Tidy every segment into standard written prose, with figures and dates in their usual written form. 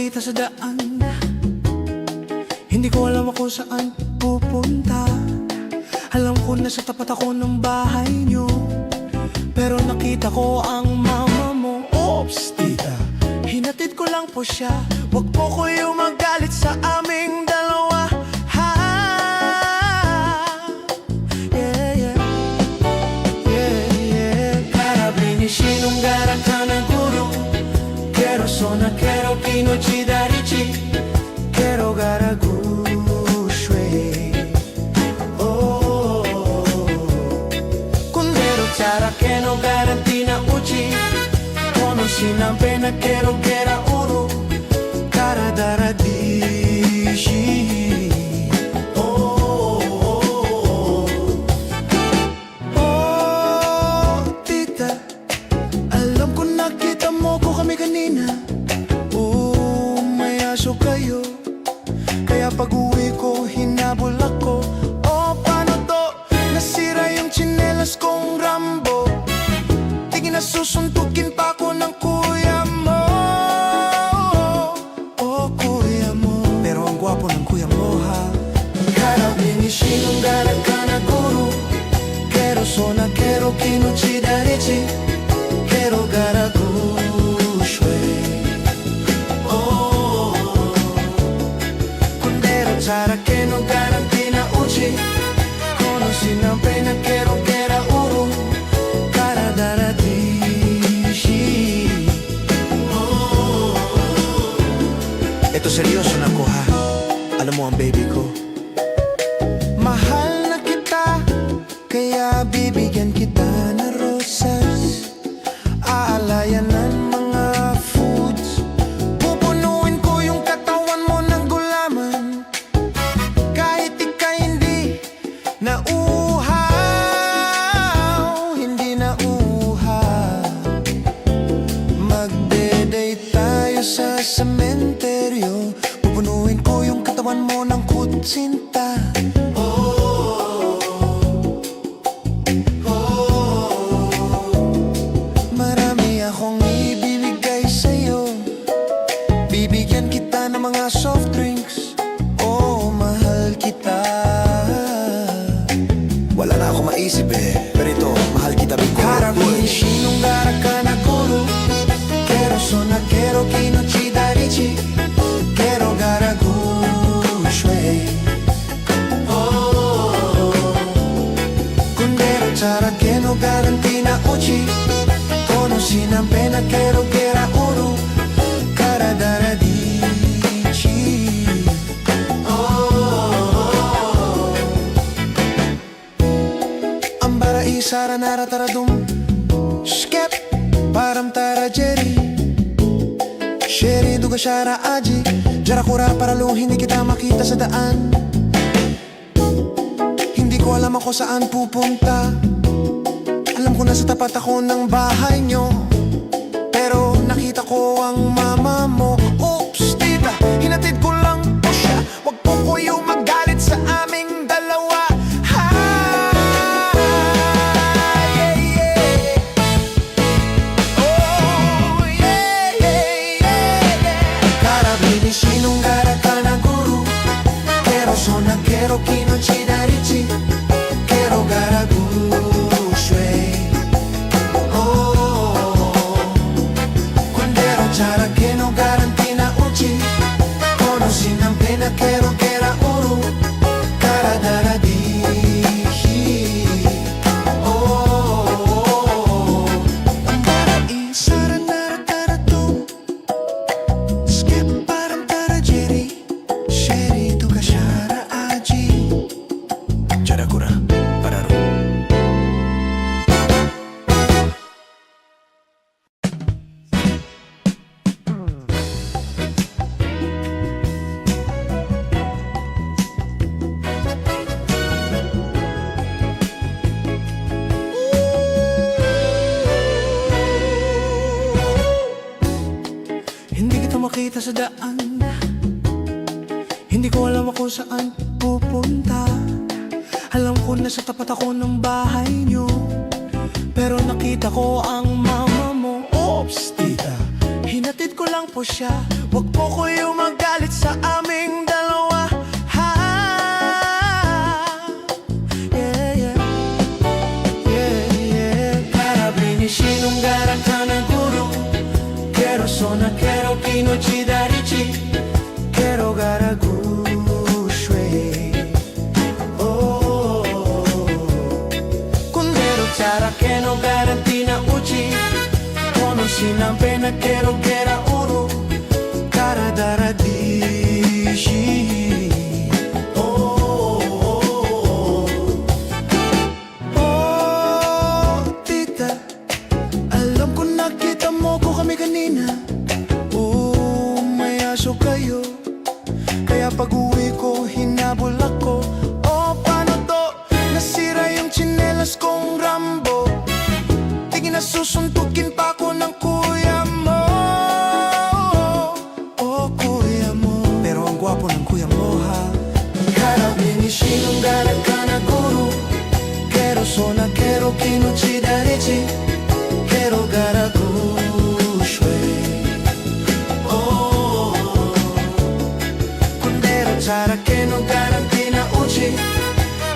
makita sa daan. Hindi ko alam kung saan pupunta. Alam ko na sa tapat ako ng bahay nyo, pero nakita ko ang mama mo. Oops, tita, hinatid ko lang po siya. Wag po kayo magalit sa aming dalawa. Ha, yeah, yeah, yeah, yeah. Karabini sinungaran ka ng guru. Quiero sonar, quiero kinochi darichi. Quiero garagushwe. Oh, kundero chara que no garantina uchi. Conocí na pena, quiero que era uru. Cara daradishi. Oh, oh, tita, alam ko nakita mo ko kami kanina. Oh, may aso kayo, kaya pag-uwi ko, hinabol ako. Oh, paano to? Nasira yung tsinelas kong Rambo. Tingin na susuntukin pa ako ng kuya mo. Oh, kuya mo. Pero ang gwapo ng kuya mo, ha? Karabini sinungaran ka na guru. Quiero sonar, quiero kinochi darichi. Quiero garagushwe. Chara que no garantina uchi. Conocí na pena, quiero que era uru. Cara daradishi. Oh, eto seryoso na ko, ha? Alam mo ang baby ko, mahal na kita, kaya bibigyan kita ng rosas. Aalayan ng mga foods. Pupunuin ko yung katawan mo ng gulaman. Nauhaw, hindi nauhaw. Magde-date tayo sa sementeryo. Pupunuin ko yung katawan mo ng kutsinta. Oh, oh, marami akong ibibigay sa'yo. Bibigyan kita ng mga soft drinks. Oh, mahal kita. Wala na ako maisip pero ito, mahal kita big boy. Karabini sinungaran ka na guru. Quiero sonar, quiero kinochi darichi. Quiero garagushwe. Oh, kundero chara que no garantina uchi. Conocí na pena, quiero que era uru. Cara daradichi. Sara nara taradum skep param tara jeri sheri duga shara aji jara kura para lo hindi kita makita sa daan. Hindi ko alam ako saan pupunta. Alam ko na sa tapat ako ng bahay nyo, pero nakita ko ang mama mo. Oops, tita, hinatid ko lang po siya. Wag po kayo magalit sa aming dalawa. Sinungaran ka na guru. Quiero sonar, quiero kinochi darichi. Quiero garagushwe. Oh, kundero chara que no garantina uchi. Conocí na pena, quiero que era uru. Cara daradishi. Oh, sara nara taratum skip makita sa daan. Hindi ko alam kung saan pupunta. Alam ko na sa tapat ako ng bahay nyo, pero nakita ko ang mama mo. Oops, tita, hinatid ko lang lang po siya. Wag po kayo magalit sa aming dalawa. Ha? Yeah, yeah. Yeah, yeah. Karabini sinungaran ka ng guru. Quiero sonar, quiero kinochi darichi. Quiero garagushwe. Oh, kundero chara que no garantina uchi. Sinang pena quiero que era uru. Cara daradishi. Oh, tita, alam ko nakita mo ko kami kanina. Oh, may aso kayo. Kaya pag uwi ko, hinabol ako. Oh, paano to? Nasira yung tsinelas kong Rambo. Tingin na susuntukin pa ako ng kuya mo. Oh, kuya mo. Pero ang gwapo ng kuya mo, ha? Karabini sinungaran ka na guru. Quiero sonar, quiero kinochi darichi. Quiero garagushwe. Oh, kundero chara que no garantina uchi.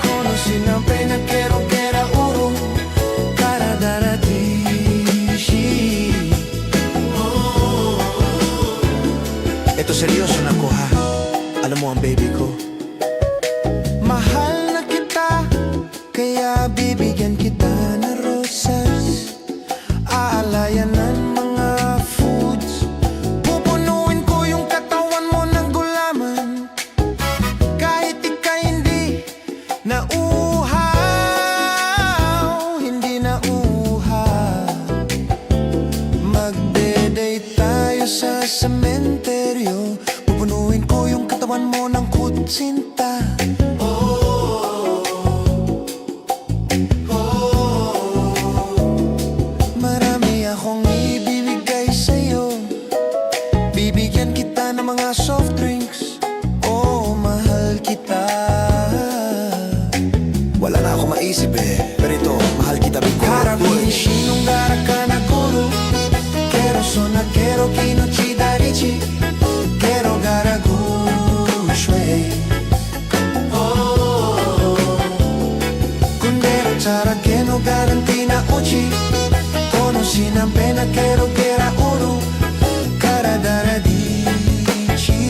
Conocí na pena, quiero que era uru. Cara daradishi. Oh, eto seryoso na ko, ha? Alam mo ang baby ko. Mahal na kita, kaya bibigyan kita ng rosas. Aalayan ng mga foods. Pupunuin ko yung katawan mo ng gulaman. Kahit ika'y hindi nauuhaw, hindi nauuhaw. Magde-date tayo sa sementeryo. Pupunuin ko yung katawan mo ng kutsinta. Marami akong ibibigay sa'yo. Bibigyan kita ng mga soft drinks. Oh, mahal kita. Wala na ako maisip pero ito, mahal kita big boy. Karabini sinungaran ka na guru. Quiero sonar, quiero kinochi darichi. Quiero garagushwe. Oh, kundero chara que no garantina uchi. Conocí na pena, quiero que era uru. Cara daradichi.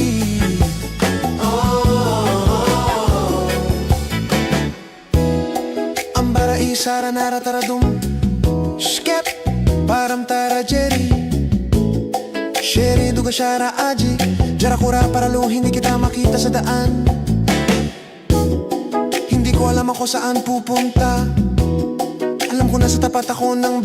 Oh, ambara isara nara taradum. Skep param tara jeri. Sherry duga shara aji. Jara kura para lo hindi kita makita sa daan. Hindi ko alam ako saan pupunta. Alam ko na sa tapat ako ng